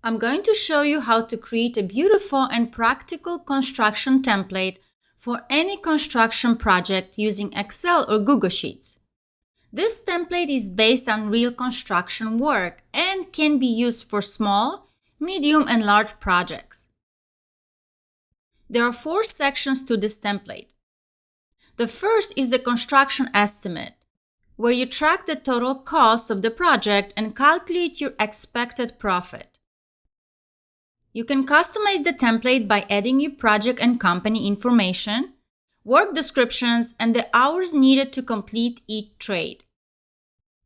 I'm going to show you how to create a beautiful and practical construction template for any construction project using Excel or Google Sheets. This template is based on real construction work and can be used for small, medium, and large projects. There are 4 sections to this template. The first is the construction estimate, where you track the total cost of the project and calculate your expected profit. You can customize the template by adding your project and company information, work descriptions, and the hours needed to complete each trade.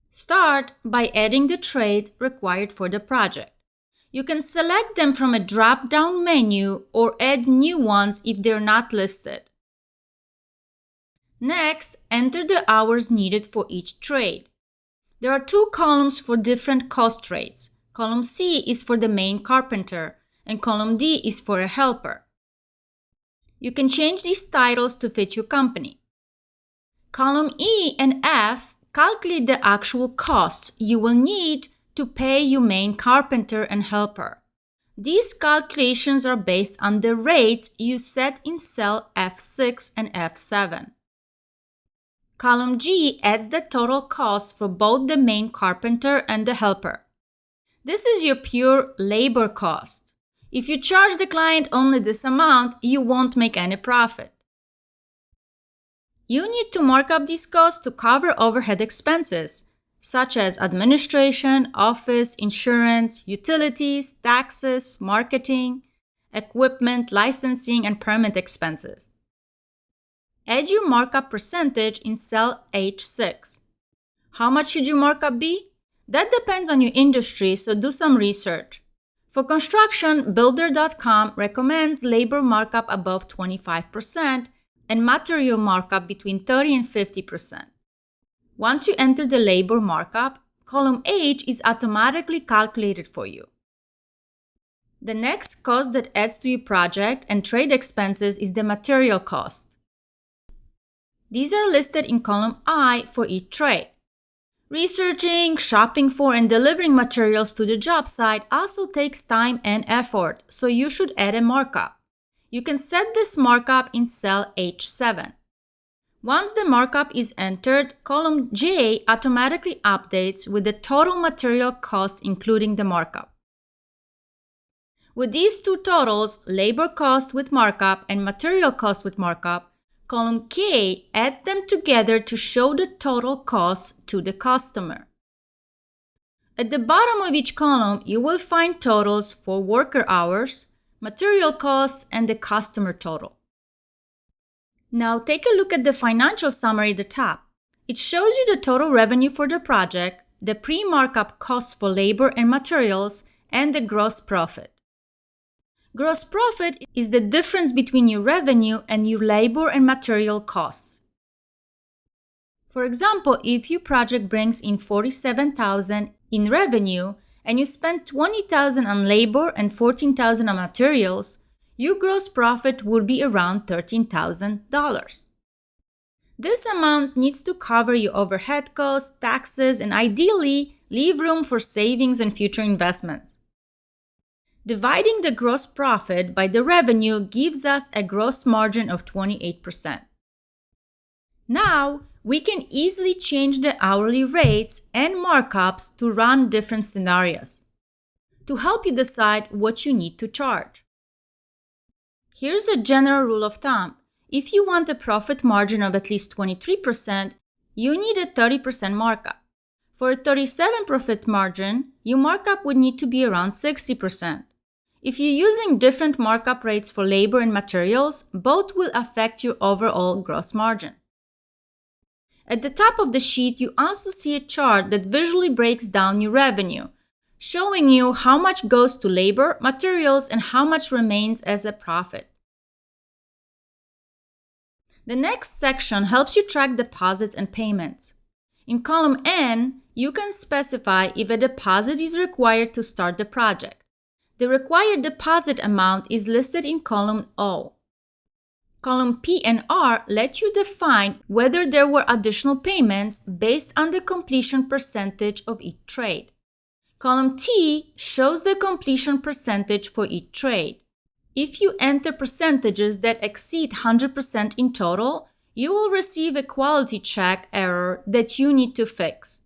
Start by adding the trades required for the project. You can select them from a drop-down menu or add new ones if they're not listed. Next, enter the hours needed for each trade. There are 2 columns for different cost rates. Column C is for the main carpenter, and column D is for a helper. You can change these titles to fit your company. Column E and F calculate the actual costs you will need to pay your main carpenter and helper. These calculations are based on the rates you set in cell F6 and F7. Column G adds the total cost for both the main carpenter and the helper. This is your pure labor cost. If you charge the client only this amount, you won't make any profit. You need to mark up these costs to cover overhead expenses, such as administration, office, insurance, utilities, taxes, marketing, equipment, licensing, and permit expenses. Add your markup percentage in cell H6. How much should your markup be? That depends on your industry, so do some research. For construction, Builder.com recommends labor markup above 25% and material markup between 30 and 50%. Once you enter the labor markup, column H is automatically calculated for you. The next cost that adds to your project and trade expenses is the material cost. These are listed in column I for each trade. Researching, shopping for, and delivering materials to the job site also takes time and effort, so you should add a markup. You can set this markup in cell H7. Once the markup is entered, column J automatically updates with the total material cost including the markup. With these 2 totals, labor cost with markup and material cost with markup, column K adds them together to show the total cost to the customer. At the bottom of each column, you will find totals for worker hours, material costs, and the customer total. Now take a look at the financial summary at the top. It shows you the total revenue for the project, the pre-markup costs for labor and materials, and the gross profit. Gross profit is the difference between your revenue and your labor and material costs. For example, if your project brings in $47,000 in revenue and you spend $20,000 on labor and $14,000 on materials, your gross profit would be around $13,000. This amount needs to cover your overhead costs, taxes, and ideally leave room for savings and future investments. Dividing the gross profit by the revenue gives us a gross margin of 28%. Now, we can easily change the hourly rates and markups to run different scenarios to help you decide what you need to charge. Here's a general rule of thumb. If you want a profit margin of at least 23%, you need a 30% markup. For a 37% profit margin, your markup would need to be around 60%. If you're using different markup rates for labor and materials, both will affect your overall gross margin. At the top of the sheet, you also see a chart that visually breaks down your revenue, showing you how much goes to labor, materials, and how much remains as a profit. The next section helps you track deposits and payments. In column N, you can specify if a deposit is required to start the project. The required deposit amount is listed in column O. Column P and R let you define whether there were additional payments based on the completion percentage of each trade. Column T shows the completion percentage for each trade. If you enter percentages that exceed 100% in total, you will receive a quality check error that you need to fix.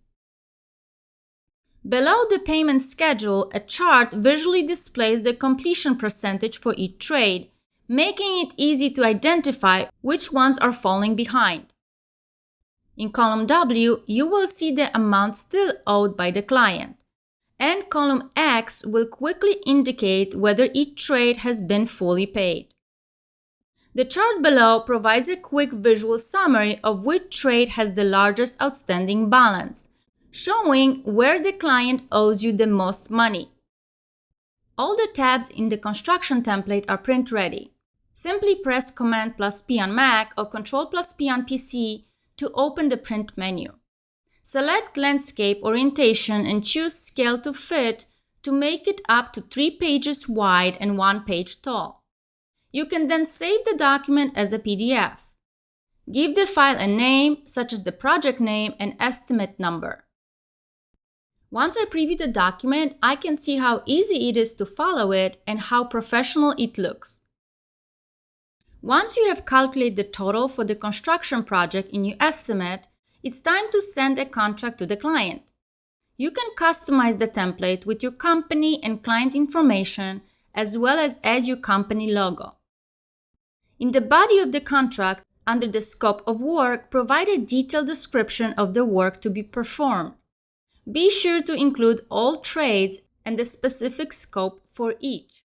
Below the payment schedule, a chart visually displays the completion percentage for each trade, making it easy to identify which ones are falling behind. In column W, you will see the amount still owed by the client, and column X will quickly indicate whether each trade has been fully paid. The chart below provides a quick visual summary of which trade has the largest outstanding balance, showing where the client owes you the most money. All the tabs in the construction template are print ready. Simply press Command+P on Mac or Control+P on PC to open the print menu. Select Landscape Orientation and choose Scale to Fit to make it up to 3 pages wide and 1 page tall. You can then save the document as a PDF. Give the file a name, such as the project name and estimate number. Once I preview the document, I can see how easy it is to follow it and how professional it looks. Once you have calculated the total for the construction project in your estimate, it's time to send a contract to the client. You can customize the template with your company and client information, as well as add your company logo. In the body of the contract, under the scope of work, provide a detailed description of the work to be performed. Be sure to include all trades and the specific scope for each.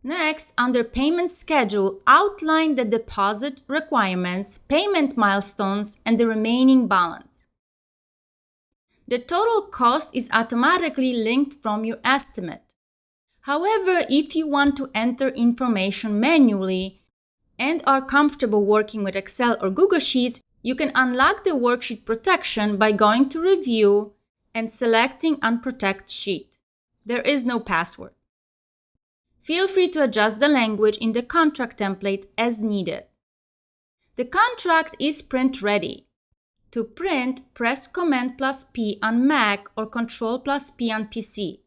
Next, under Payment Schedule, outline the deposit requirements, payment milestones, and the remaining balance. The total cost is automatically linked from your estimate. However, if you want to enter information manually and are comfortable working with Excel or Google Sheets, you can unlock the worksheet protection by going to Review and selecting Unprotect Sheet. There is no password. Feel free to adjust the language in the contract template as needed. The contract is print ready. To print, press Command+P on Mac or Control+P on PC.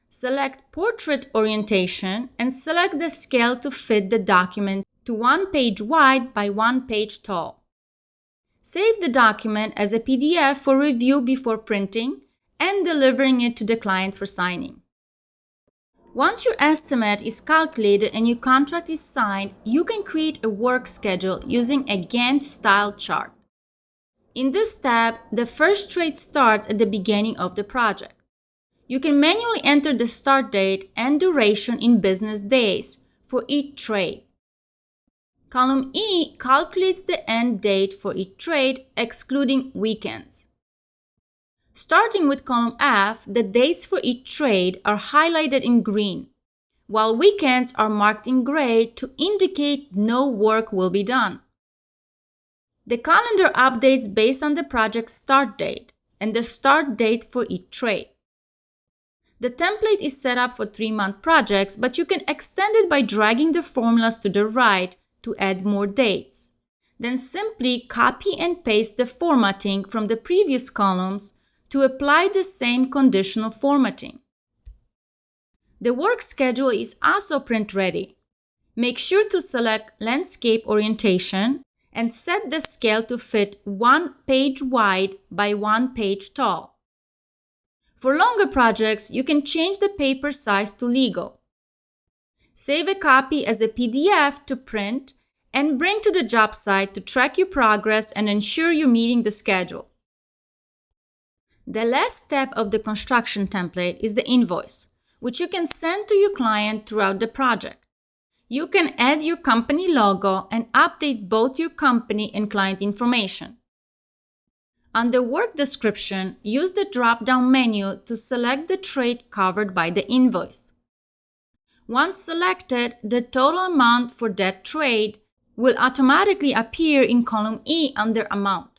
Select Portrait Orientation and select the scale to fit the document to 1 page wide by 1 page tall. Save the document as a PDF for review before printing and delivering it to the client for signing. Once your estimate is calculated and your contract is signed, you can create a work schedule using a Gantt-style chart. In this tab, the first trade starts at the beginning of the project. You can manually enter the start date and duration in business days for each trade. Column E calculates the end date for each trade, excluding weekends. Starting with column F, the dates for each trade are highlighted in green, while weekends are marked in gray to indicate no work will be done. The calendar updates based on the project's start date and the start date for each trade. The template is set up for 3-month projects, but you can extend it by dragging the formulas to the right to add more dates. Then simply copy and paste the formatting from the previous columns to apply the same conditional formatting. The work schedule is also print ready. Make sure to select Landscape Orientation and set the scale to fit 1 page wide by 1 page tall. For longer projects, you can change the paper size to legal. Save a copy as a PDF to print and bring to the job site to track your progress and ensure you're meeting the schedule. The last step of the construction template is the invoice, which you can send to your client throughout the project. You can add your company logo and update both your company and client information. Under Work Description, use the drop-down menu to select the trade covered by the invoice. Once selected, the total amount for that trade will automatically appear in column E under Amount.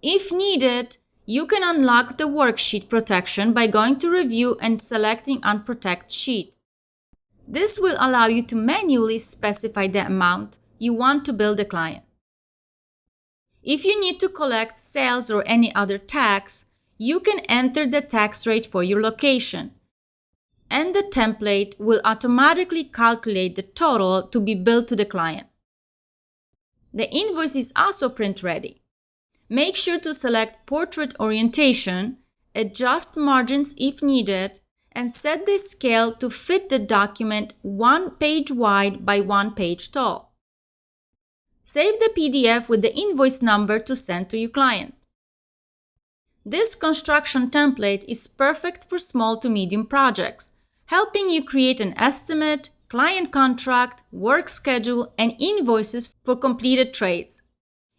If needed, you can unlock the worksheet protection by going to Review and selecting Unprotect Sheet. This will allow you to manually specify the amount you want to bill the client. If you need to collect sales or any other tax, you can enter the tax rate for your location, and the template will automatically calculate the total to be billed to the client. The invoice is also print ready. Make sure to select portrait orientation, adjust margins if needed, and set the scale to fit the document 1 page wide by 1 page tall. Save the PDF with the invoice number to send to your client. This construction template is perfect for small to medium projects, helping you create an estimate, client contract, work schedule, and invoices for completed trades.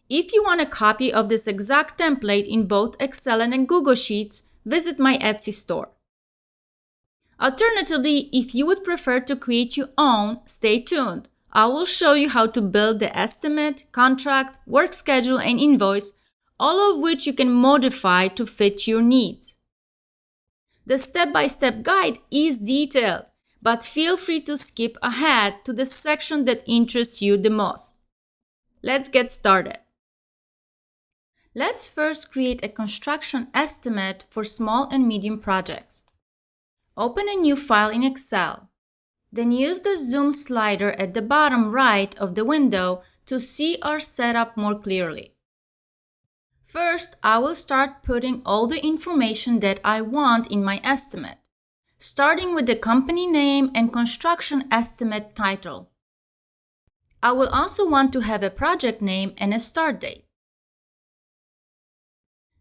If you want a copy of this exact template in both Excel and Google Sheets, visit my Etsy store. Alternatively, if you would prefer to create your own, stay tuned. I will show you how to build the estimate, contract, work schedule, and invoice, all of which you can modify to fit your needs. The step-by-step guide is detailed, but feel free to skip ahead to the section that interests you the most. Let's get started. Let's first create a construction estimate for small and medium projects. Open a new file in Excel. Then use the zoom slider at the bottom right of the window to see our setup more clearly. First, I will start putting all the information that I want in my estimate, starting with the company name and construction estimate title. I will also want to have a project name and a start date.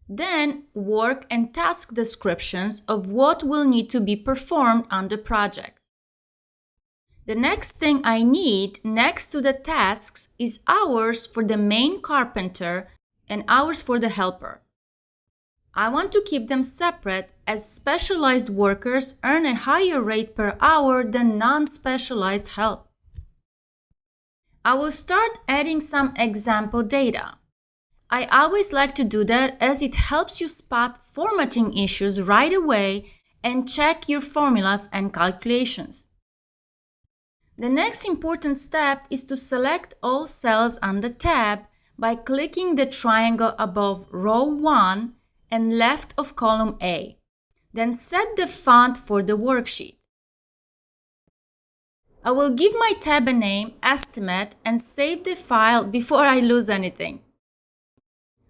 Then, work and task descriptions of what will need to be performed on the project. The next thing I need next to the tasks is hours for the main carpenter and hours for the helper. I want to keep them separate as specialized workers earn a higher rate per hour than non-specialized help. I will start adding some example data. I always like to do that as it helps you spot formatting issues right away and check your formulas and calculations. The next important step is to select all cells on the tab by clicking the triangle above row 1 and left of column A. Then set the font for the worksheet. I will give my tab a name, Estimate, and save the file before I lose anything.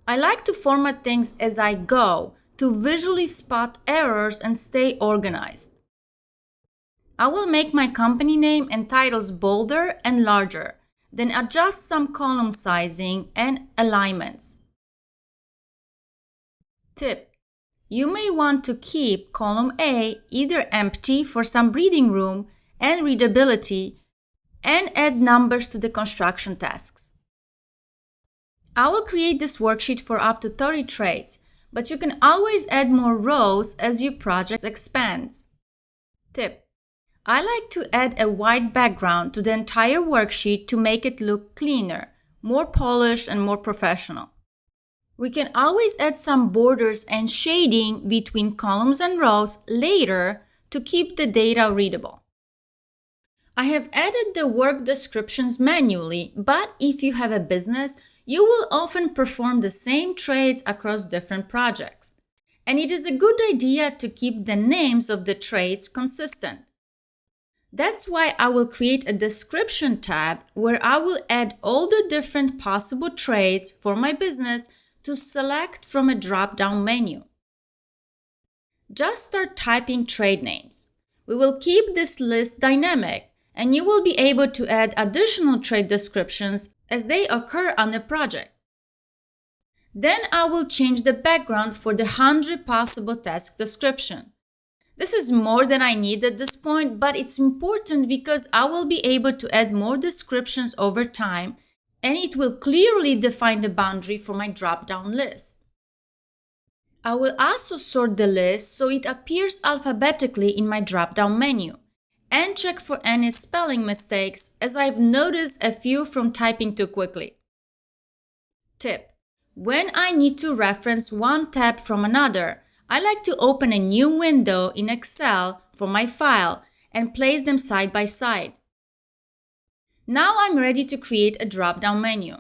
I like to format things as I go to visually spot errors and stay organized. I will make my company name and titles bolder and larger, then adjust some column sizing and alignments. Tip: you may want to keep column A either empty for some breathing room and readability and add numbers to the construction tasks. I will create this worksheet for up to 30 trades, but you can always add more rows as your project expands. Tip: I like to add a white background to the entire worksheet to make it look cleaner, more polished, and more professional. We can always add some borders and shading between columns and rows later to keep the data readable. I have added the work descriptions manually, but if you have a business, you will often perform the same trades across different projects. And it is a good idea to keep the names of the trades consistent. That's why I will create a description tab where I will add all the different possible trades for my business to select from a drop-down menu. Just start typing trade names. We will keep this list dynamic, and you will be able to add additional trade descriptions as they occur on the project. Then I will change the background for the 100 possible task description. This is more than I need at this point, but it's important because I will be able to add more descriptions over time, and it will clearly define the boundary for my drop-down list. I will also sort the list so it appears alphabetically in my drop-down menu, and check for any spelling mistakes as I've noticed a few from typing too quickly. Tip: when I need to reference one tab from another, I like to open a new window in Excel for my file and place them side by side. Now I'm ready to create a drop-down menu.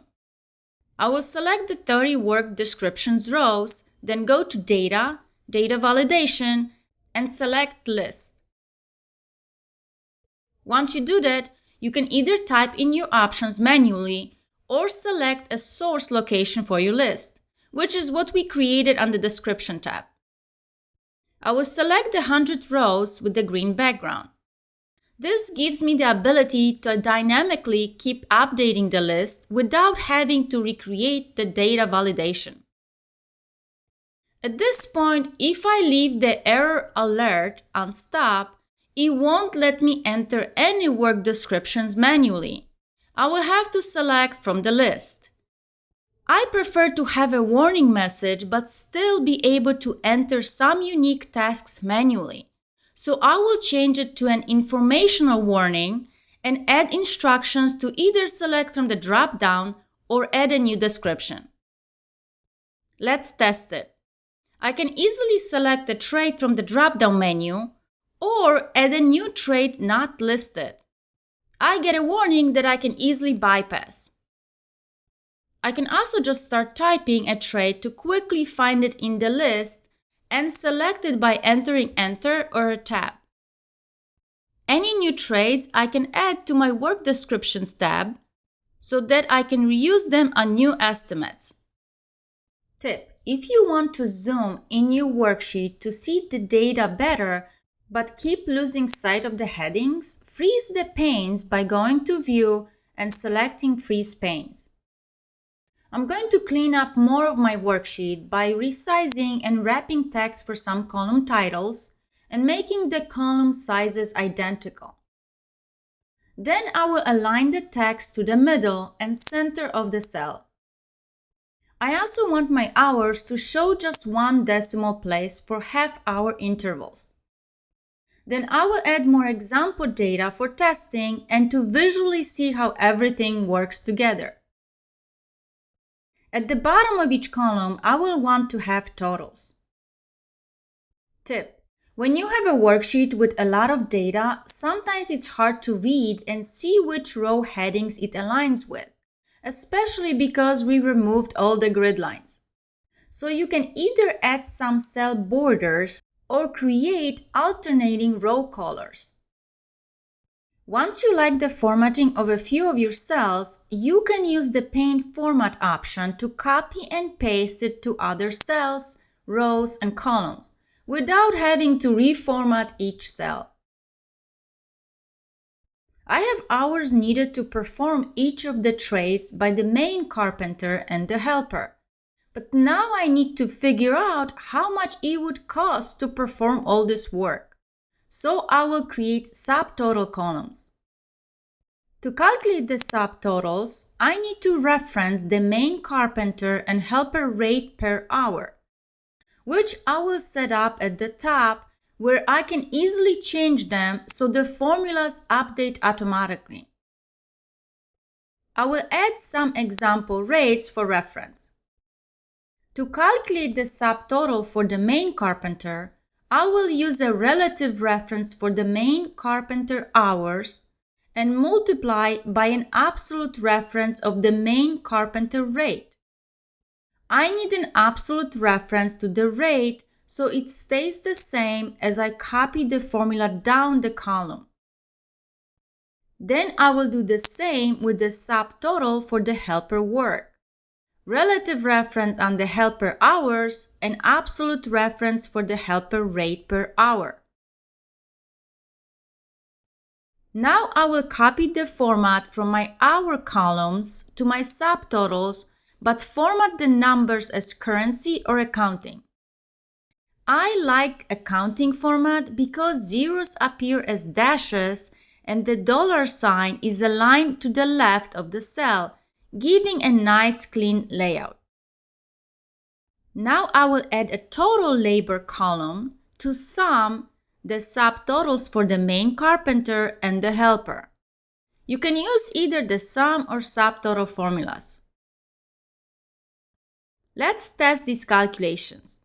I will select the 30 work descriptions rows, then go to Data, data validation, and select list. Once you do that, you can either type in your options manually or select a source location for your list, which is what we created on the description tab. I will select the 100 rows with the green background. This gives me the ability to dynamically keep updating the list without having to recreate the data validation. At this point, if I leave the error alert on stop, it won't let me enter any work descriptions manually. I will have to select from the list. I prefer to have a warning message but still be able to enter some unique tasks manually. So I will change it to an informational warning and add instructions to either select from the drop-down or add a new description. Let's test it. I can easily select a trade from the drop-down menu or add a new trade not listed. I get a warning that I can easily bypass. I can also just start typing a trade to quickly find it in the list and select it by entering Enter or a tab. Any new trades I can add to my Work Descriptions tab so that I can reuse them on new estimates. Tip: if you want to zoom in your worksheet to see the data better but keep losing sight of the headings, freeze the panes by going to View and selecting Freeze Panes. I'm going to clean up more of my worksheet by resizing and wrapping text for some column titles and making the column sizes identical. Then I will align the text to the middle and center of the cell. I also want my hours to show just one decimal place for half-hour intervals. Then I will add more example data for testing and to visually see how everything works together. At the bottom of each column, I will want to have totals. Tip: when you have a worksheet with a lot of data, sometimes it's hard to read and see which row headings it aligns with, especially because we removed all the grid lines. So you can either add some cell borders or create alternating row colors. Once you like the formatting of a few of your cells, you can use the Paint Format option to copy and paste it to other cells, rows, and columns without having to reformat each cell. I have hours needed to perform each of the trades by the main carpenter and the helper. But now I need to figure out how much it would cost to perform all this work. So I will create subtotal columns. To calculate the subtotals, I need to reference the main carpenter and helper rate per hour, which I will set up at the top where I can easily change them so the formulas update automatically. I will add some example rates for reference. To calculate the subtotal for the main carpenter, I will use a relative reference for the main carpenter hours and multiply by an absolute reference of the main carpenter rate. I need an absolute reference to the rate so it stays the same as I copy the formula down the column. Then I will do the same with the subtotal for the helper work. Relative reference on the helper hours and absolute reference for the helper rate per hour. Now I will copy the format from my hour columns to my subtotals, but format the numbers as currency or accounting. I like accounting format because zeros appear as dashes and the dollar sign is aligned to the left of the cell, giving a nice clean layout. Now I will add a total labor column to sum the subtotals for the main carpenter and the helper. You can use either the sum or subtotal formulas. Let's test these calculations.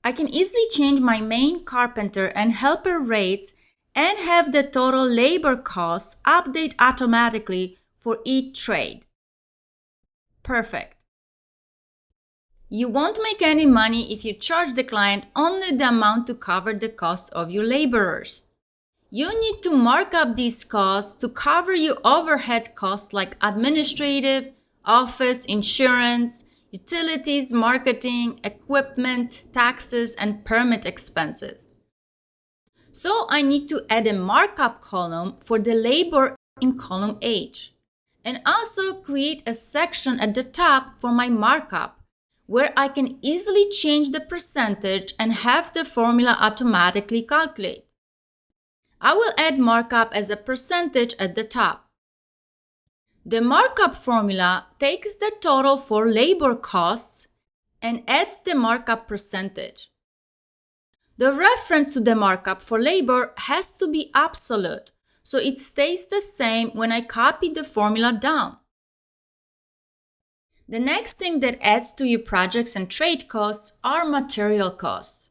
I can easily change my main carpenter and helper rates and have the total labor costs update automatically for each trade. Perfect. You won't make any money if you charge the client only the amount to cover the cost of your laborers. You need to mark up these costs to cover your overhead costs like administrative, office, insurance, utilities, marketing, equipment, taxes, and permit expenses. So I need to add a markup column for the labor in column H, and also create a section at the top for my markup, where I can easily change the percentage and have the formula automatically calculate. I will add markup as a percentage at the top. The markup formula takes the total for labor costs and adds the markup percentage. The reference to the markup for labor has to be absolute, so it stays the same when I copy the formula down. The next thing that adds to your projects and trade costs are material costs,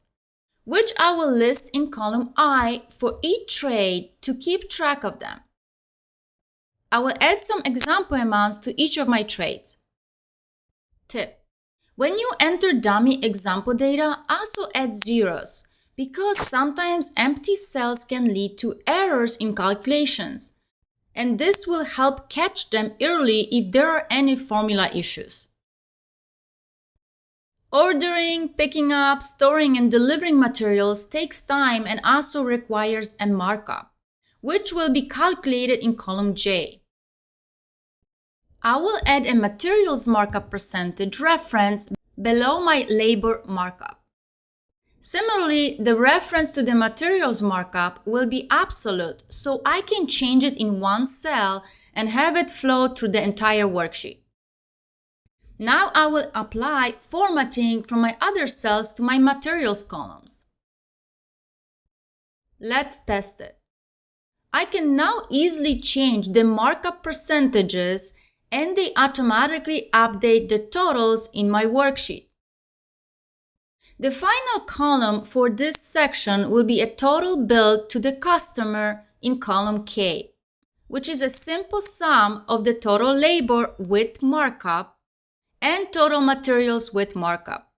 which I will list in column I for each trade to keep track of them. I will add some example amounts to each of my trades. Tip: when you enter dummy example data, also add zeros, because sometimes empty cells can lead to errors in calculations, and this will help catch them early if there are any formula issues. Ordering, picking up, storing, and delivering materials takes time and also requires a markup, which will be calculated in column J. I will add a materials markup percentage reference below my labor markup. Similarly, the reference to the materials markup will be absolute, so I can change it in one cell and have it flow through the entire worksheet. Now I will apply formatting from my other cells to my materials columns. Let's test it. I can now easily change the markup percentages, and they automatically update the totals in my worksheet. The final column for this section will be a total billed to the customer in column K, which is a simple sum of the total labor with markup and total materials with markup.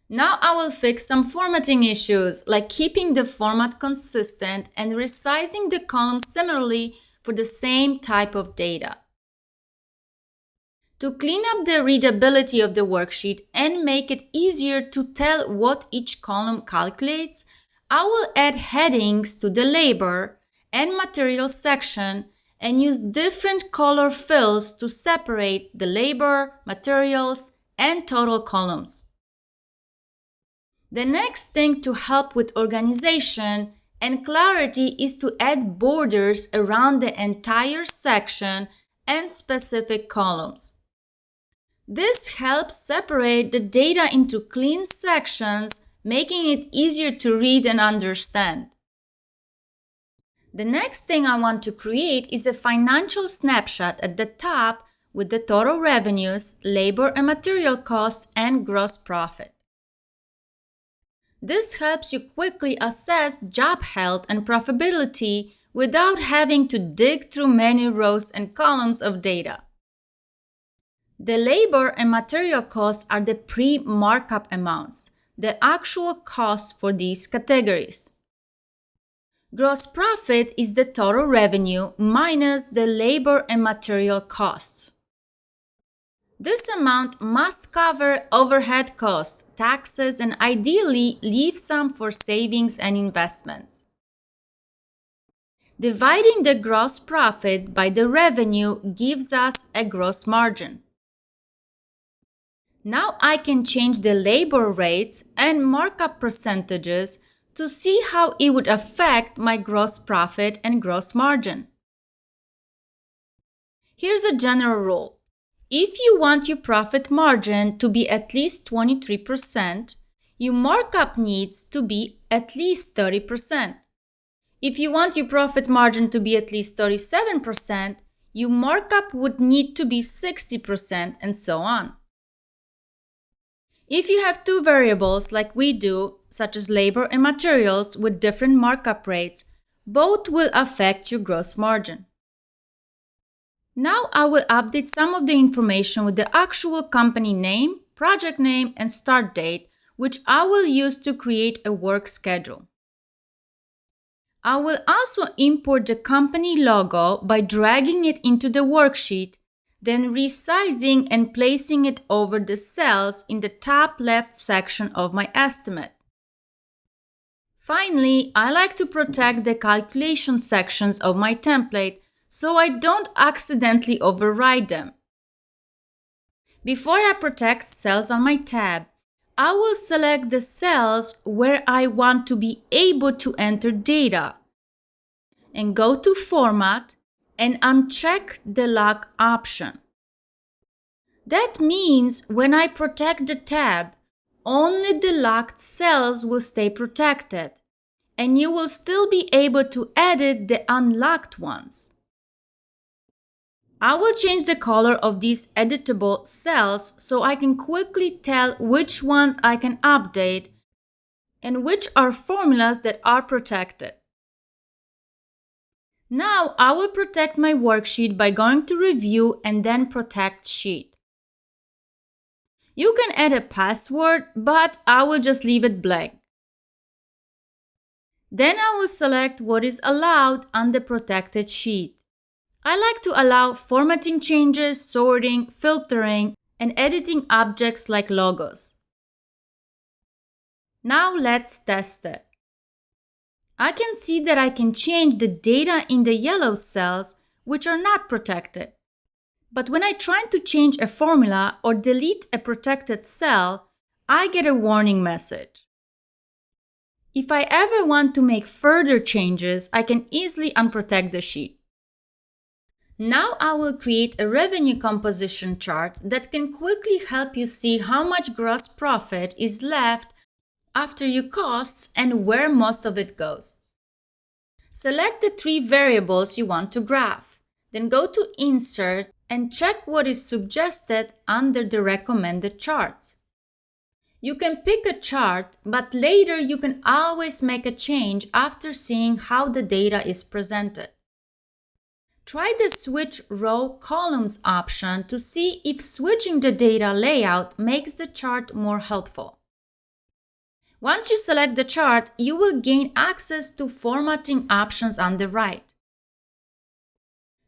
Now I will fix some formatting issues, like keeping the format consistent and resizing the columns similarly for the same type of data. To clean up the readability of the worksheet and make it easier to tell what each column calculates, I will add headings to the labor and materials section and use different color fills to separate the labor, materials, and total columns. The next thing to help with organization and clarity is to add borders around the entire section and specific columns. This helps separate the data into clean sections, making it easier to read and understand. The next thing I want to create is a financial snapshot at the top with the total revenues, labor and material costs, and gross profit. This helps you quickly assess job health and profitability without having to dig through many rows and columns of data. The labor and material costs are the pre-markup amounts, the actual costs for these categories. Gross profit is the total revenue minus the labor and material costs. This amount must cover overhead costs, taxes, and ideally leave some for savings and investments. Dividing the gross profit by the revenue gives us a gross margin. Now I can change the labor rates and markup percentages to see how it would affect my gross profit and gross margin. Here's a general rule. If you want your profit margin to be at least 23%, your markup needs to be at least 30%. If you want your profit margin to be at least 37%, your markup would need to be 60%, and so on. If you have two variables like we do, such as labor and materials with different markup rates, both will affect your gross margin. Now I will update some of the information with the actual company name, project name, and start date, which I will use to create a work schedule. I will also import the company logo by dragging it into the worksheet, then resizing and placing it over the cells in the top left section of my estimate. Finally, I like to protect the calculation sections of my template so I don't accidentally override them. Before I protect cells on my tab, I will select the cells where I want to be able to enter data and go to Format and uncheck the lock option. That means when I protect the tab, only the locked cells will stay protected, and you will still be able to edit the unlocked ones. I will change the color of these editable cells so I can quickly tell which ones I can update and which are formulas that are protected. Now I will protect my worksheet by going to Review and then Protect Sheet. You can add a password, but I will just leave it blank. Then I will select what is allowed on the protected sheet. I like to allow formatting changes, sorting, filtering, and editing objects like logos. Now let's test it. I can see that I can change the data in the yellow cells, which are not protected. But when I try to change a formula or delete a protected cell, I get a warning message. If I ever want to make further changes, I can easily unprotect the sheet. Now I will create a revenue composition chart that can quickly help you see how much gross profit is left after your costs and where most of it goes. Select the three variables you want to graph. Then go to Insert and check what is suggested under the recommended charts. You can pick a chart, but later you can always make a change after seeing how the data is presented. Try the Switch Row Columns option to see if switching the data layout makes the chart more helpful. Once you select the chart, you will gain access to formatting options on the right.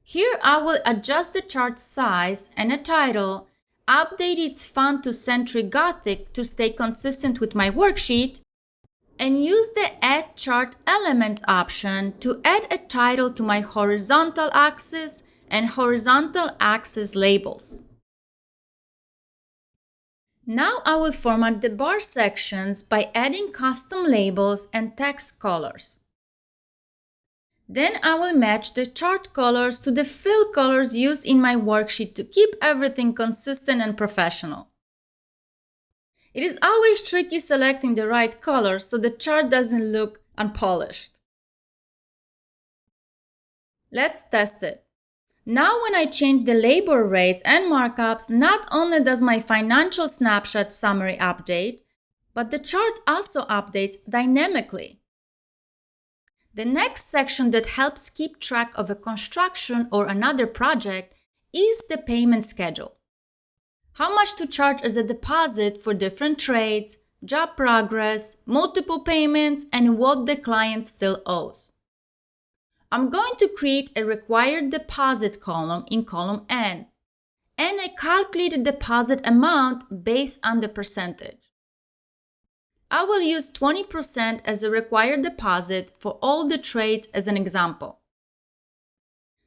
Here I will adjust the chart size and a title, update its font to Century Gothic to stay consistent with my worksheet, and use the Add Chart Elements option to add a title to my horizontal axis and horizontal axis labels. Now I will format the bar sections by adding custom labels and text colors. Then I will match the chart colors to the fill colors used in my worksheet to keep everything consistent and professional. It is always tricky selecting the right color so the chart doesn't look unpolished. Let's test it. Now when I change the labor rates and markups, not only does my financial snapshot summary update, but the chart also updates dynamically. The next section that helps keep track of a construction or another project is the payment schedule. How much to charge as a deposit for different trades, job progress, multiple payments, and what the client still owes. I'm going to create a required deposit column in column N and a calculated deposit amount based on the percentage. I will use 20% as a required deposit for all the trades as an example.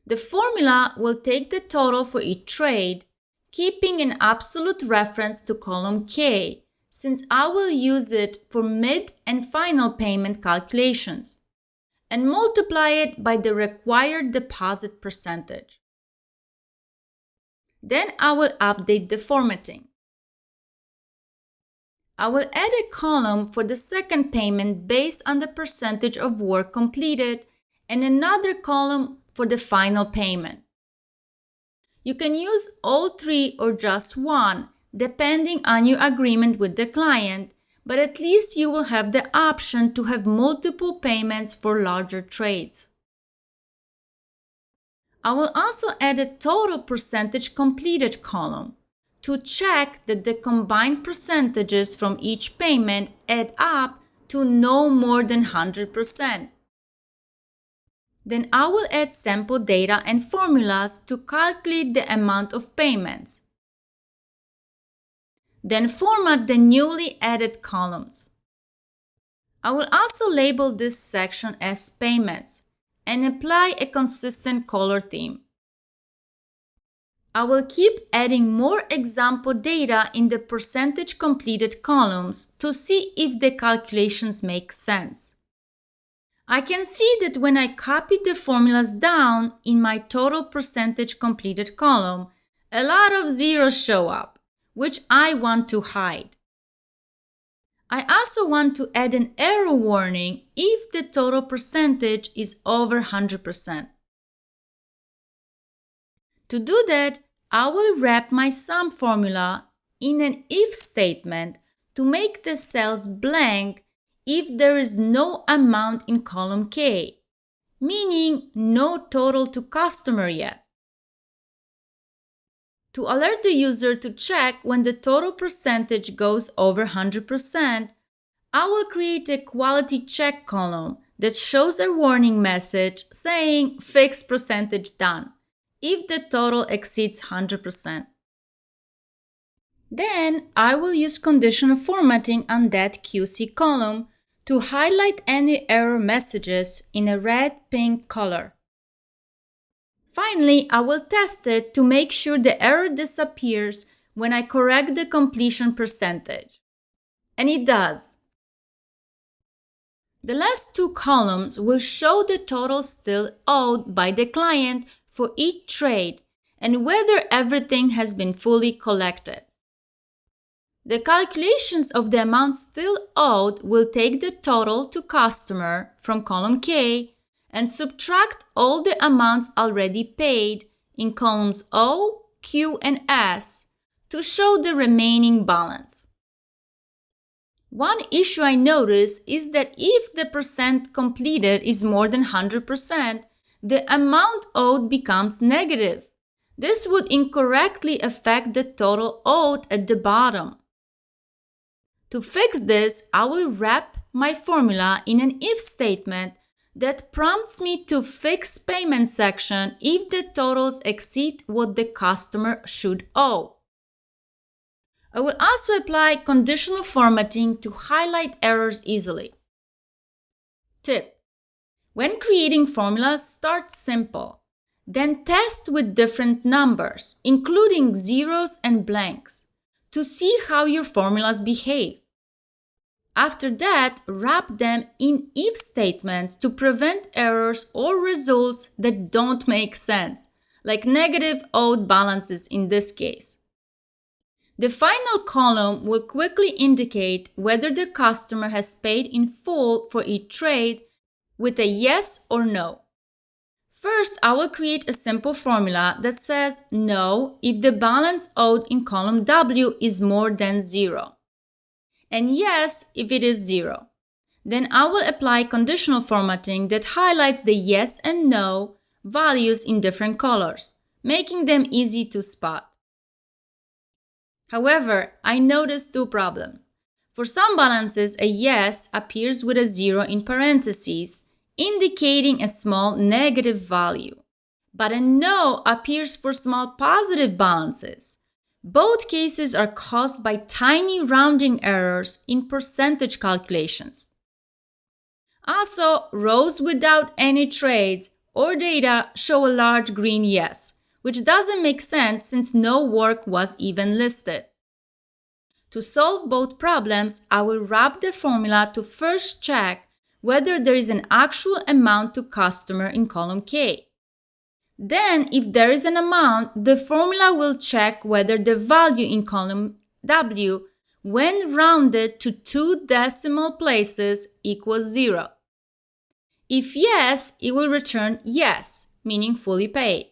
The formula will take the total for each trade, keeping an absolute reference to column K, since I will use it for mid and final payment calculations, and multiply it by the required deposit percentage. Then I will update the formatting. I will add a column for the second payment based on the percentage of work completed and another column for the final payment. You can use all three or just one, depending on your agreement with the client, but at least you will have the option to have multiple payments for larger trades. I will also add a total percentage completed column to check that the combined percentages from each payment add up to no more than 100%. Then I will add sample data and formulas to calculate the amount of payments. Then format the newly added columns. I will also label this section as payments and apply a consistent color theme. I will keep adding more example data in the percentage completed columns to see if the calculations make sense. I can see that when I copied the formulas down in my total percentage completed column, a lot of zeros show up, which I want to hide. I also want to add an error warning if the total percentage is over 100%. To do that, I will wrap my sum formula in an if statement to make the cells blank if there is no amount in column K, meaning no total to customer yet. To alert the user to check when the total percentage goes over 100%, I will create a quality check column that shows a warning message saying fixed percentage done if the total exceeds 100%. Then I will use conditional formatting on that QC column to highlight any error messages in a red-pink color. Finally, I will test it to make sure the error disappears when I correct the completion percentage. And it does. The last two columns will show the total still owed by the client for each trade and whether everything has been fully collected. The calculations of the amount still owed will take the total to customer from column K and subtract all the amounts already paid in columns O, Q, and S to show the remaining balance. One issue I notice is that if the percent completed is more than 100%, the amount owed becomes negative. This would incorrectly affect the total owed at the bottom. To fix this, I will wrap my formula in an if statement that prompts me to fix payment section if the totals exceed what the customer should owe. I will also apply conditional formatting to highlight errors easily. Tip: when creating formulas, start simple. Then test with different numbers, including zeros and blanks, to see how your formulas behave. After that, wrap them in if statements to prevent errors or results that don't make sense, like negative owed balances in this case. The final column will quickly indicate whether the customer has paid in full for each trade with a yes or no. First, I will create a simple formula that says no if the balance owed in column W is more than 0, and yes if it is 0. Then I will apply conditional formatting that highlights the yes and no values in different colors, making them easy to spot. However, I noticed two problems. For some balances, a yes appears with a 0 in parentheses, indicating a small negative value, but a no appears for small positive balances. Both cases are caused by tiny rounding errors in percentage calculations. Also, rows without any trades or data show a large green yes, which doesn't make sense since no work was even listed. To solve both problems, I will wrap the formula to first check whether there is an actual amount to customer in column K. Then, if there is an amount, the formula will check whether the value in column W, when rounded to 2 decimal places, equals 0. If yes, it will return yes, meaning fully paid.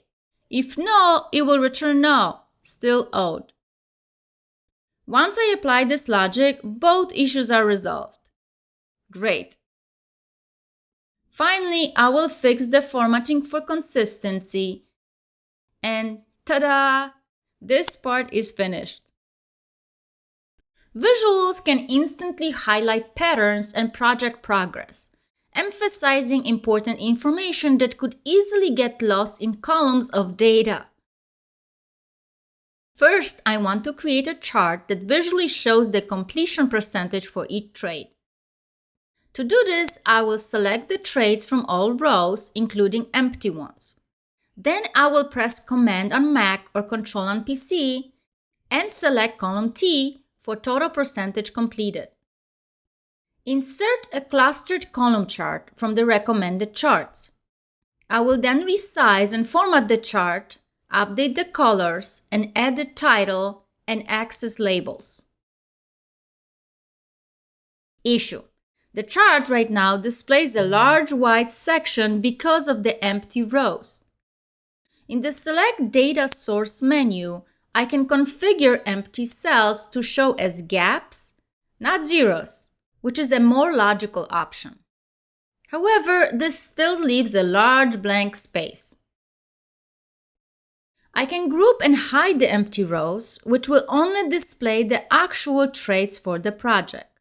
If no, it will return no, still owed. Once I apply this logic, both issues are resolved. Great. Finally, I will fix the formatting for consistency And ta-da! This part is finished. Visuals can instantly highlight patterns and project progress, emphasizing important information that could easily get lost in columns of data. First, I want to create a chart that visually shows the completion percentage for each trade. To do this, I will select the trades from all rows, including empty ones. Then I will press Command on Mac or Control on PC and select column T for total percentage completed. Insert a clustered column chart from the recommended charts. I will then resize and format the chart, update the colors, and add the title and axis labels. Issue: the chart right now displays a large white section because of the empty rows. In the Select Data Source menu, I can configure empty cells to show as gaps, not zeros, which is a more logical option. However, this still leaves a large blank space. I can group and hide the empty rows, which will only display the actual trades for the project.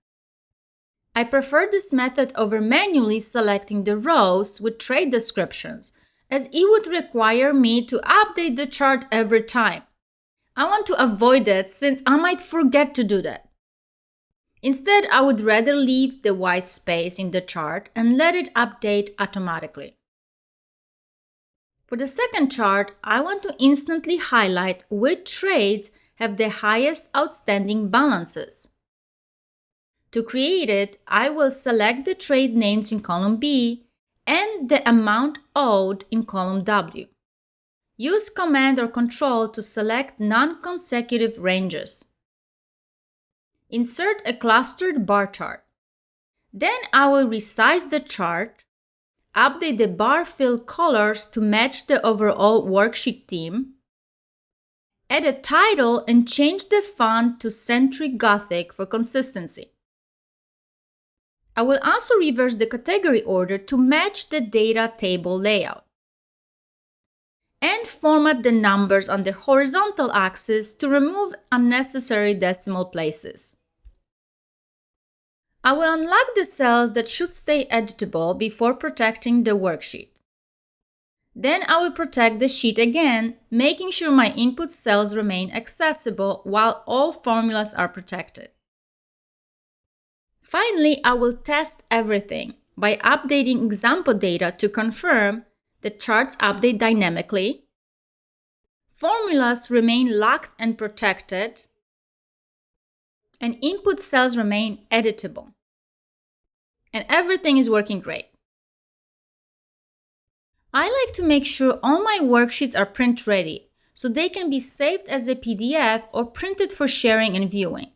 I prefer this method over manually selecting the rows with trade descriptions, as it would require me to update the chart every time. I want to avoid that since I might forget to do that. Instead, I would rather leave the white space in the chart and let it update automatically. For the second chart, I want to instantly highlight which trades have the highest outstanding balances. To create it, I will select the trade names in column B and the amount owed in column W. Use Command or Control to select non-consecutive ranges. Insert a clustered bar chart. Then I will resize the chart, update the bar fill colors to match the overall worksheet theme, add a title and change the font to Century Gothic for consistency. I will also reverse the category order to match the data table layout. And format the numbers on the horizontal axis to remove unnecessary decimal places. I will unlock the cells that should stay editable before protecting the worksheet. Then I will protect the sheet again, making sure my input cells remain accessible while all formulas are protected. Finally, I will test everything by updating example data to confirm the charts update dynamically, formulas remain locked and protected, and input cells remain editable. And everything is working great. I like to make sure all my worksheets are print ready so they can be saved as a PDF or printed for sharing and viewing.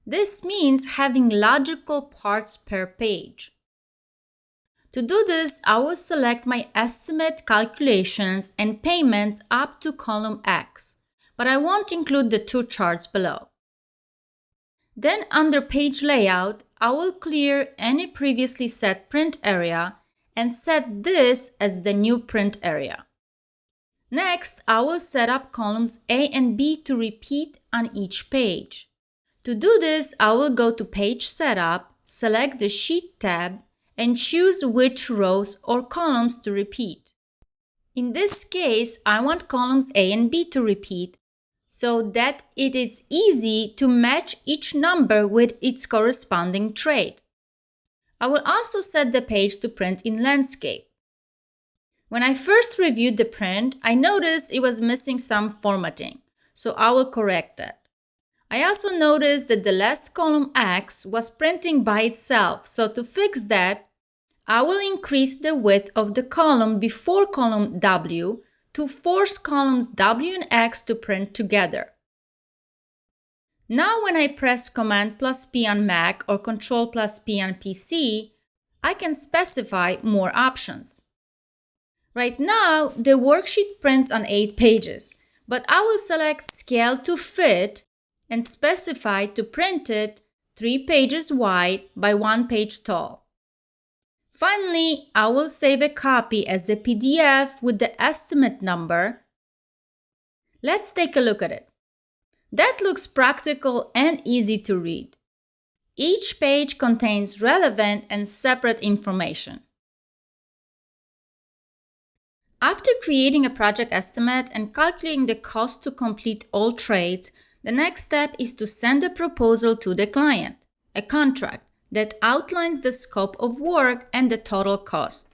This means having logical parts per page. To do this, I will select my estimate calculations and payments up to column X, but I won't include the two charts below. Then under Page Layout, I will clear any previously set print area and set this as the new print area. Next, I will set up columns A and B to repeat on each page. To do this, I will go to Page Setup, select the Sheet tab, and choose which rows or columns to repeat. In this case, I want columns A and B to repeat so that it is easy to match each number with its corresponding trade. I will also set the page to print in landscape. When I first reviewed the print, I noticed it was missing some formatting, so I will correct that. I also noticed that the last column X was printing by itself, so to fix that, I will increase the width of the column before column W to force columns W and X to print together. Now when I press Command plus P on Mac or Control plus P on PC, I can specify more options. Right now, the worksheet prints on 8 pages, but I will select Scale to Fit and specify to print it 3 pages wide by 1 page tall. Finally, I will save a copy as a PDF with the estimate number Let's take a look at it. That looks practical and easy to read. Each page contains relevant and separate information. After creating a project estimate and calculating the cost to complete all trades, the next step is to send a proposal to the client, a contract that outlines the scope of work and the total cost.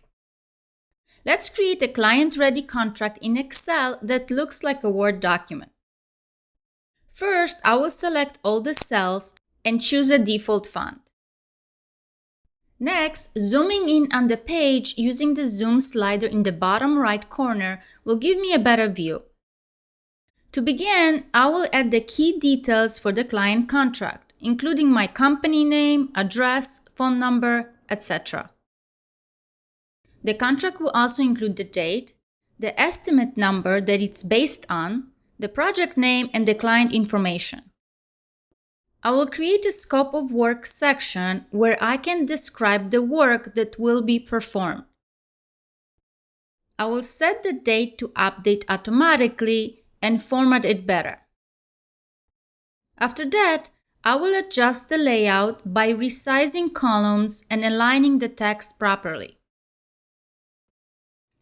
Let's create a client-ready contract in Excel that looks like a Word document. First, I will select all the cells and choose a default font. Next, zooming in on the page using the zoom slider in the bottom right corner will give me a better view. To begin, I will add the key details for the client contract, including my company name, address, phone number, etc. The contract will also include the date, the estimate number that it's based on, the project name, and the client information. I will create a scope of work section where I can describe the work that will be performed. I will set the date to update automatically and format it better. After that, I will adjust the layout by resizing columns and aligning the text properly.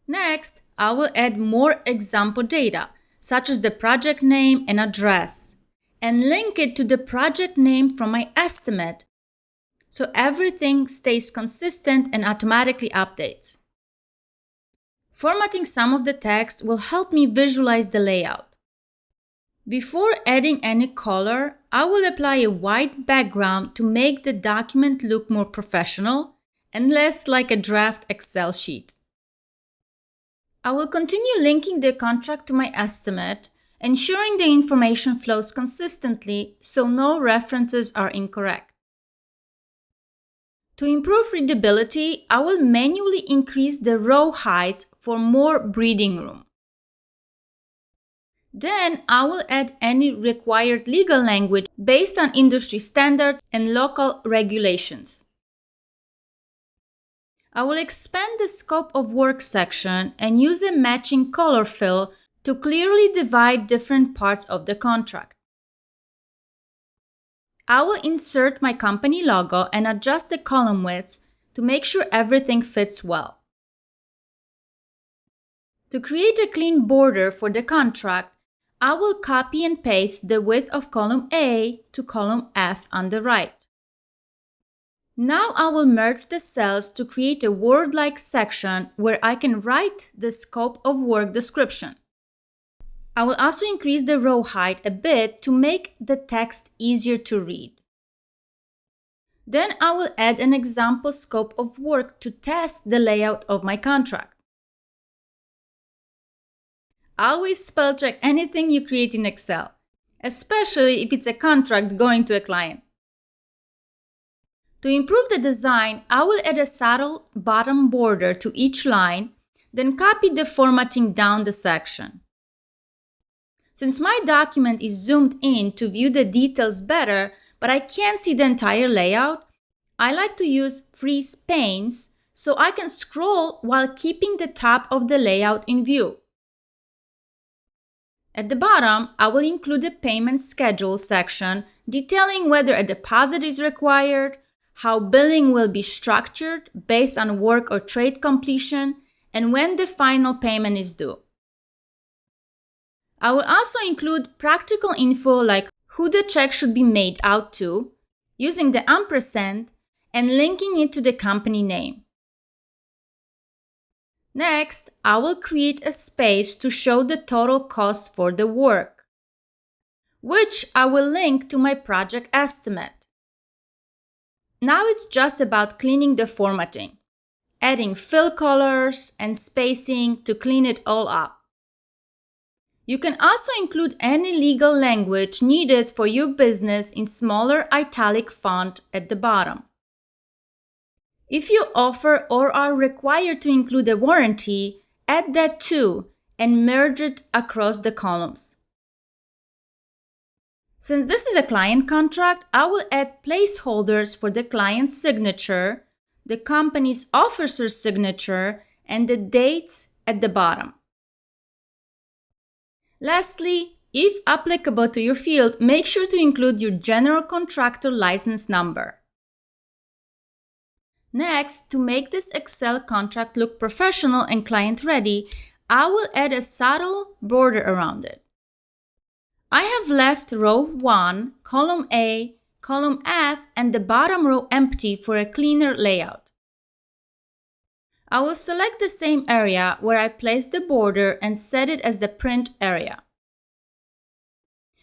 Next, I will add more example data, such as the project name and address, and link it to the project name from my estimate, so everything stays consistent and automatically updates. Formatting some of the text will help me visualize the layout. Before adding any color, I will apply a white background to make the document look more professional and less like a draft Excel sheet. I will continue linking the contract to my estimate, ensuring the information flows consistently so no references are incorrect. To improve readability, I will manually increase the row heights for more breathing room. Then I will add any required legal language based on industry standards and local regulations. I will expand the scope of work section and use a matching color fill to clearly divide different parts of the contract. I will insert my company logo and adjust the column widths to make sure everything fits well. To create a clean border for the contract, I will copy and paste the width of column A to column F on the right. Now I will merge the cells to create a Word-like section where I can write the scope of work description. I will also increase the row height a bit to make the text easier to read. Then I will add an example scope of work to test the layout of my contract. Always spell check anything you create in Excel, especially if it's a contract going to a client. To improve the design, I will add a subtle bottom border to each line, then copy the formatting down the section. Since my document is zoomed in to view the details better, but I can't see the entire layout, I like to use freeze panes so I can scroll while keeping the top of the layout in view. At the bottom, I will include a payment schedule section detailing whether a deposit is required, how billing will be structured based on work or trade completion, and when the final payment is due. I will also include practical info like who the check should be made out to, using the ampersand, and linking it to the company name. Next, I will create a space to show the total cost for the work, which I will link to my project estimate. Now it's just about cleaning the formatting, adding fill colors and spacing to clean it all up. You can also include any legal language needed for your business in smaller italic font at the bottom. If you offer or are required to include a warranty, add that too and merge it across the columns. Since this is a client contract, I will add placeholders for the client's signature, the company's officer's signature, and the dates at the bottom. Lastly, If applicable to your field, make sure to include your general contractor license number. Next, to make this Excel contract look professional and client-ready, I will add a subtle border around it. I have left row 1, column A, column F, and the bottom row empty for a cleaner layout. I will select the same area where I placed the border and set it as the print area.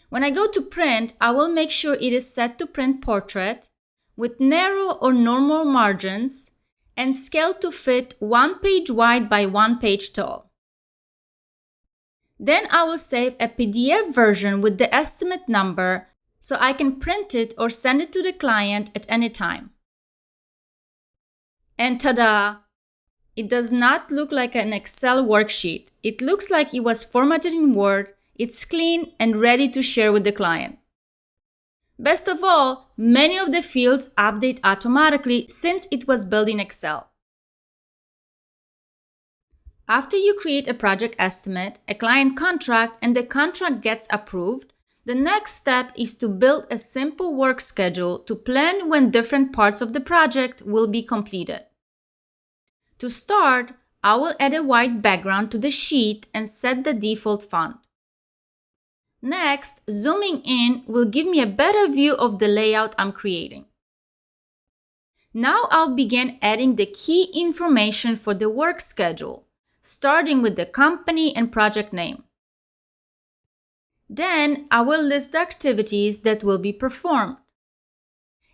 When I go to print, I will make sure it is set to print portrait with narrow or normal margins and scale to fit 1 page wide by 1 page tall. Then I will save a PDF version with the estimate number so I can print it or send it to the client at any time. And ta-da! It does not look like an Excel worksheet. It looks like it was formatted in Word. It's clean and ready to share with the client. Best of all, many of the fields update automatically since it was built in Excel. After you create a project estimate, a client contract, and the contract gets approved, the next step is to build a simple work schedule to plan when different parts of the project will be completed. To start, I will add a white background to the sheet and set the default font. Next, zooming in will give me a better view of the layout I'm creating. Now I'll begin adding the key information for the work schedule, starting with the company and project name. Then I will list the activities that will be performed.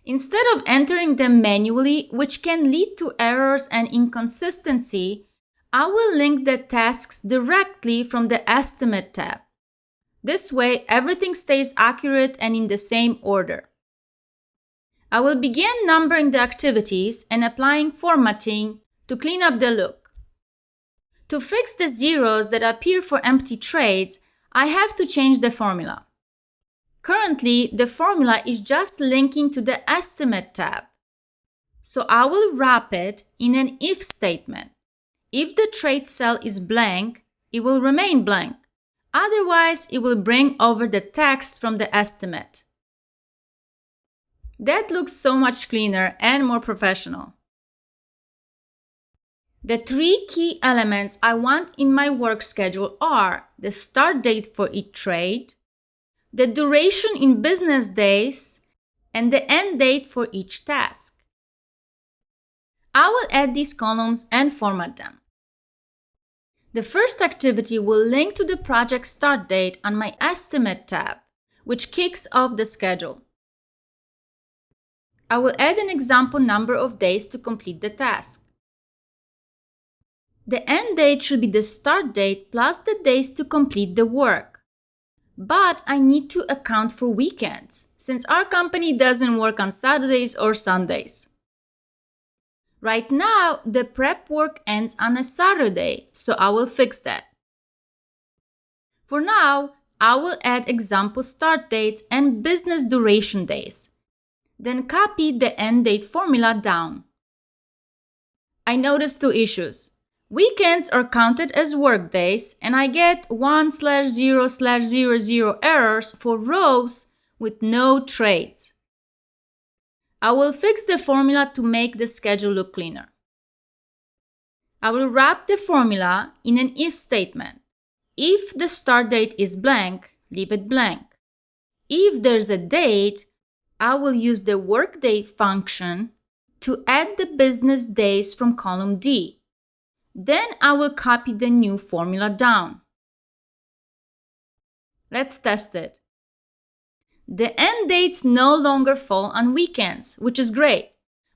Instead of entering them manually, which can lead to errors and inconsistency, I will link the tasks directly from the Estimate tab. This way, everything stays accurate and in the same order. I will begin numbering the activities and applying formatting to clean up the look. To fix the zeros that appear for empty trades, I have to change the formula. Currently, the formula is just linking to the Estimate tab. So I will wrap it in an if statement. If the trade cell is blank, it will remain blank. Otherwise, it will bring over the text from the estimate. That looks so much cleaner and more professional. The 3 key elements I want in my work schedule are the start date for each trade, the duration in business days, and the end date for each task. I will add these columns and format them. The first activity will link to the project start date on my Estimate tab, which kicks off the schedule. I will add an example number of days to complete the task. The end date should be the start date plus the days to complete the work. But I need to account for weekends, since our company doesn't work on Saturdays or Sundays. Right now, the prep work ends on a Saturday, so I will fix that. For now, I will add example start dates and business duration days. Then copy the end date formula down. I noticed 2 issues. Weekends are counted as work days, and I get 1/0/00 errors for rows with no trades. I will fix the formula to make the schedule look cleaner. I will wrap the formula in an if statement. If the start date is blank, leave it blank. If there's a date, I will use the workday function to add the business days from column D. Then I will copy the new formula down. Let's test it. The end dates no longer fall on weekends, which is great.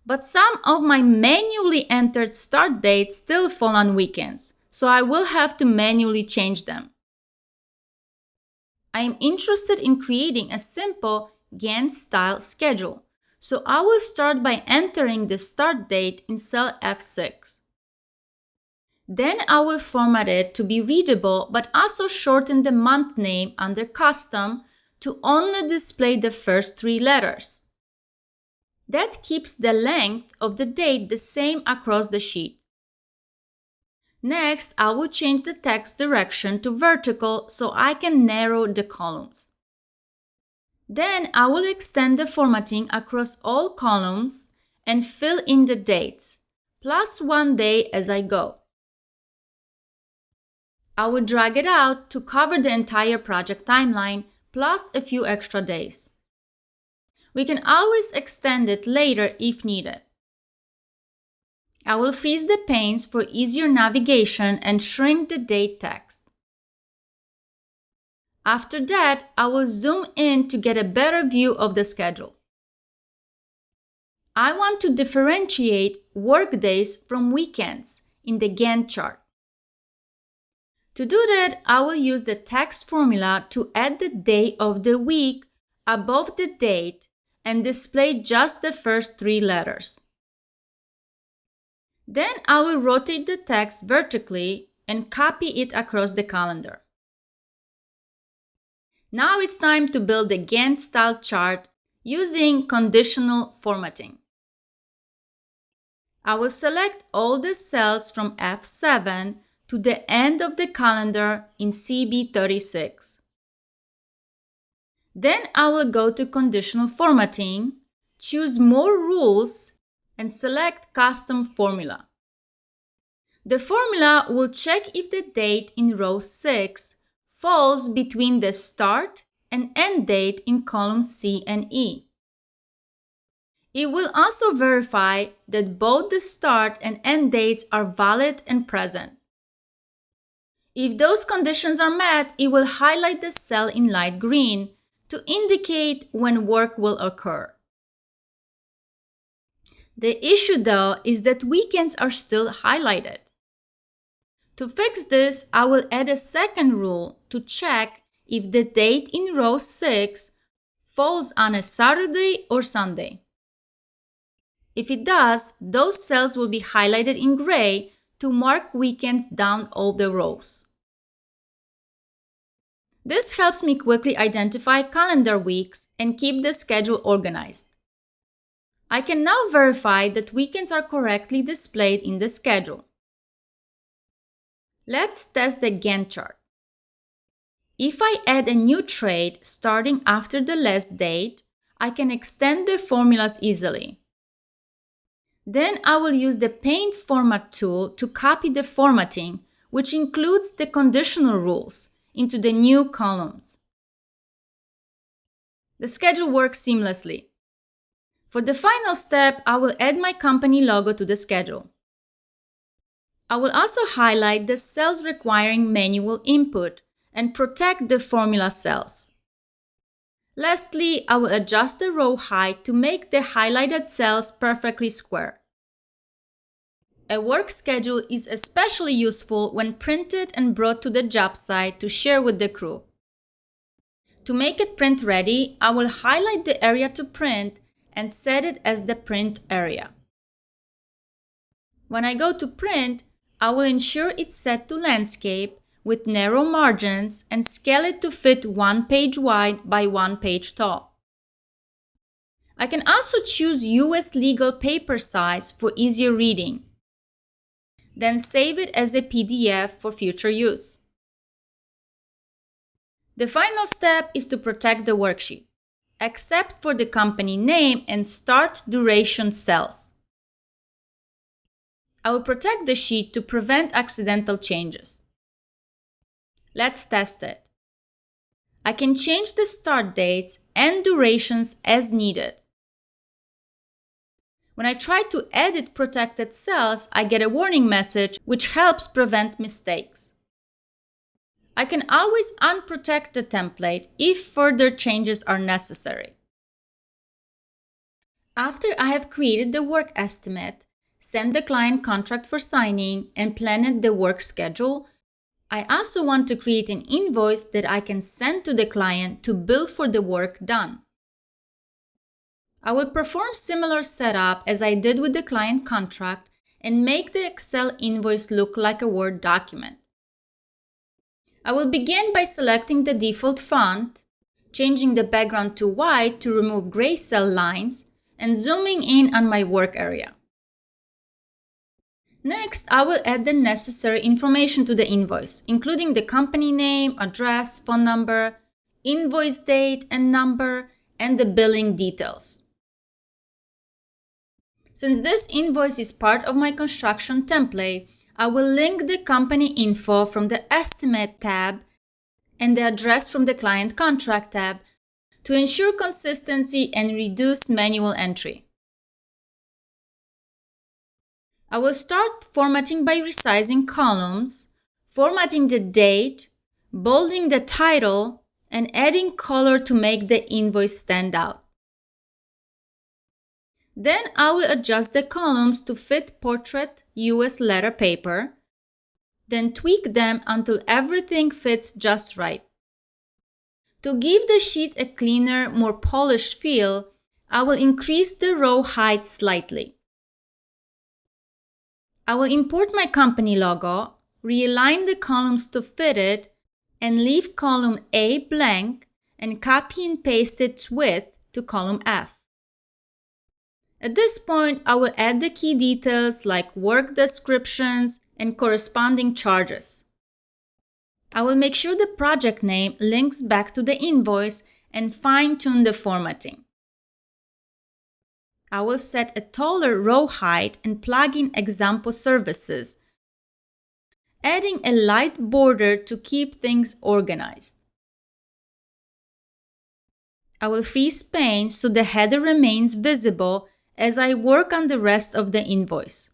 But some of my manually entered start dates still fall on weekends, so I will have to manually change them. I am interested in creating a simple Gantt-style schedule, so I will start by entering the start date in cell F6. Then I will format it to be readable but also shorten the month name under Custom to only display the first 3 letters. That keeps the length of the date the same across the sheet. Next, I will change the text direction to vertical so I can narrow the columns. Then I will extend the formatting across all columns and fill in the dates, plus 1 day as I go. I will drag it out to cover the entire project timeline, plus a few extra days. We can always extend it later if needed. I will freeze the panes for easier navigation and shrink the date text. After that, I will zoom in to get a better view of the schedule. I want to differentiate workdays from weekends in the Gantt chart. To do that, I will use the text formula to add the day of the week above the date and display just the first 3 letters. Then I will rotate the text vertically and copy it across the calendar. Now it's time to build a Gantt-style chart using conditional formatting. I will select all the cells from F7 to the end of the calendar in CB36. Then I will go to conditional formatting, choose more rules, and select custom formula. The formula will check if the date in row 6 falls between the start and end date in columns C and E. It will also verify that both the start and end dates are valid and present. If those conditions are met, it will highlight the cell in light green to indicate when work will occur. The issue, though, is that weekends are still highlighted. To fix this, I will add a second rule to check if the date in row 6 falls on a Saturday or Sunday. If it does, those cells will be highlighted in gray to mark weekends down all the rows. This helps me quickly identify calendar weeks and keep the schedule organized. I can now verify that weekends are correctly displayed in the schedule. Let's test the Gantt chart. If I add a new trade starting after the last date, I can extend the formulas easily. Then I will use the Paint Format tool to copy the formatting, which includes the conditional rules, into the new columns. The schedule works seamlessly. For the final step, I will add my company logo to the schedule. I will also highlight the cells requiring manual input and protect the formula cells. Lastly, I will adjust the row height to make the highlighted cells perfectly square. A work schedule is especially useful when printed and brought to the job site to share with the crew. To make it print ready, I will highlight the area to print and set it as the print area. When I go to print, I will ensure it's set to landscape with narrow margins and scale it to fit 1 page wide by 1 page tall. I can also choose US legal paper size for easier reading. Then save it as a PDF for future use. The final step is to protect the worksheet, except for the company name and start duration cells. I will protect the sheet to prevent accidental changes. Let's test it. I can change the start dates and durations as needed. When I try to edit protected cells, I get a warning message which helps prevent mistakes. I can always unprotect the template if further changes are necessary. After I have created the work estimate, sent the client contract for signing, and planned the work schedule, I also want to create an invoice that I can send to the client to bill for the work done. I will perform similar setup as I did with the client contract and make the Excel invoice look like a Word document. I will begin by selecting the default font, changing the background to white to remove gray cell lines, and zooming in on my work area. Next, I will add the necessary information to the invoice, including the company name, address, phone number, invoice date and number, and the billing details. Since this invoice is part of my construction template, I will link the company info from the Estimate tab and the address from the Client Contract tab to ensure consistency and reduce manual entry. I will start formatting by resizing columns, formatting the date, bolding the title, and adding color to make the invoice stand out. Then I will adjust the columns to fit portrait US letter paper, then tweak them until everything fits just right. To give the sheet a cleaner, more polished feel, I will increase the row height slightly. I will import my company logo, realign the columns to fit it, and leave column A blank and copy and paste its width to column F. At this point, I will add the key details like work descriptions and corresponding charges. I will make sure the project name links back to the invoice and fine-tune the formatting. I will set a taller row height and plug in example services, adding a light border to keep things organized. I will freeze pane so the header remains visible as I work on the rest of the invoice.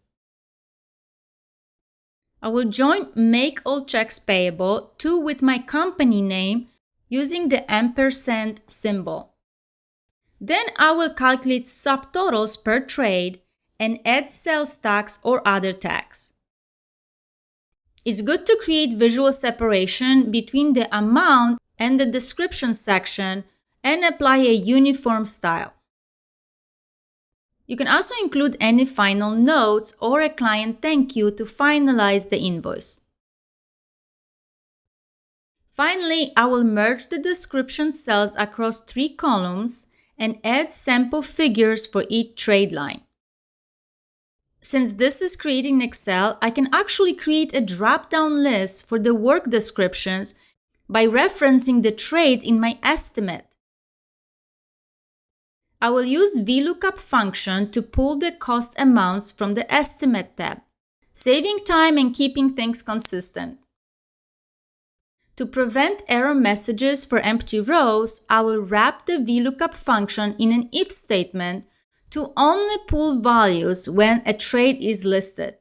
I will join Make All Checks Payable to with my company name using the ampersand symbol. Then I will calculate subtotals per trade and add sales tax or other tax. It's good to create visual separation between the amount and the description section and apply a uniform style. You can also include any final notes or a client thank you to finalize the invoice. Finally, I will merge the description cells across 3 columns and add sample figures for each trade line. Since this is created in Excel, I can actually create a drop-down list for the work descriptions by referencing the trades in my estimate. I will use VLOOKUP function to pull the cost amounts from the Estimate tab, saving time and keeping things consistent. To prevent error messages for empty rows, I will wrap the VLOOKUP function in an if statement to only pull values when a trade is listed.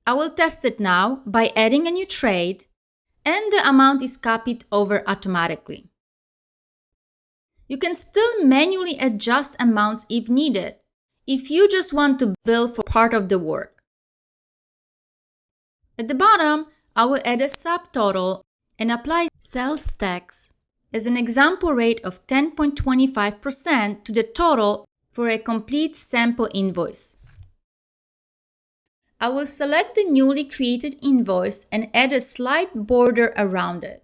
I will test it now by adding a new trade, and the amount is copied over automatically. You can still manually adjust amounts if needed, if you just want to bill for part of the work. At the bottom, I will add a subtotal and apply sales tax as an example rate of 10.25% to the total for a complete sample invoice. I will select the newly created invoice and add a slight border around it.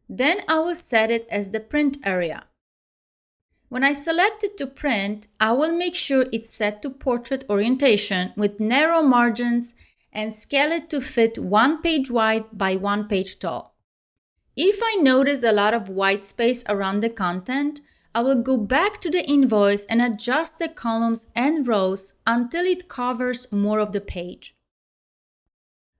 Then I will set it as the print area. When I select it to print, I will make sure it's set to portrait orientation with narrow margins and scale it to fit 1 page wide by 1 page tall. If I notice a lot of white space around the content, I will go back to the invoice and adjust the columns and rows until it covers more of the page.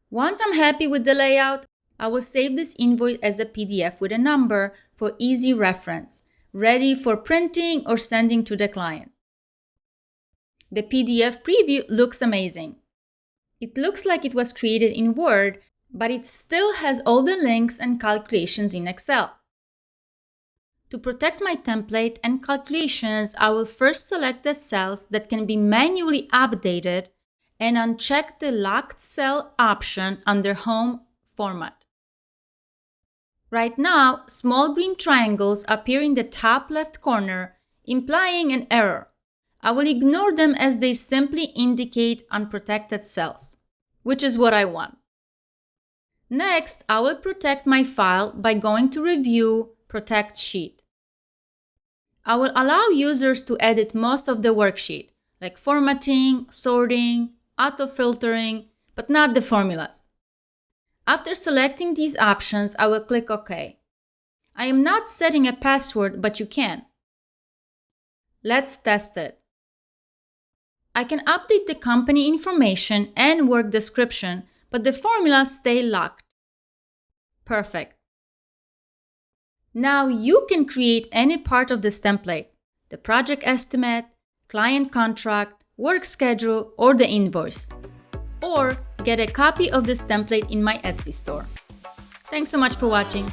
Once I'm happy with the layout, I will save this invoice as a PDF with a number for easy reference, ready for printing or sending to the client. The PDF preview looks amazing. It looks like it was created in Word, but it still has all the links and calculations in Excel. To protect my template and calculations, I will first select the cells that can be manually updated and uncheck the locked cell option under Home Format. Right now, small green triangles appear in the top left corner, implying an error. I will ignore them as they simply indicate unprotected cells, which is what I want. Next, I will protect my file by going to Review, Protect Sheet. I will allow users to edit most of the worksheet, like formatting, sorting, auto-filtering, but not the formulas. After selecting these options, I will click OK. I am not setting a password, but you can. Let's test it. I can update the company information and work description, but the formulas stay locked. Perfect. Now you can create any part of this template: the project estimate, client contract, work schedule, or the invoice. Or get a copy of this template in my Etsy store. Thanks so much for watching.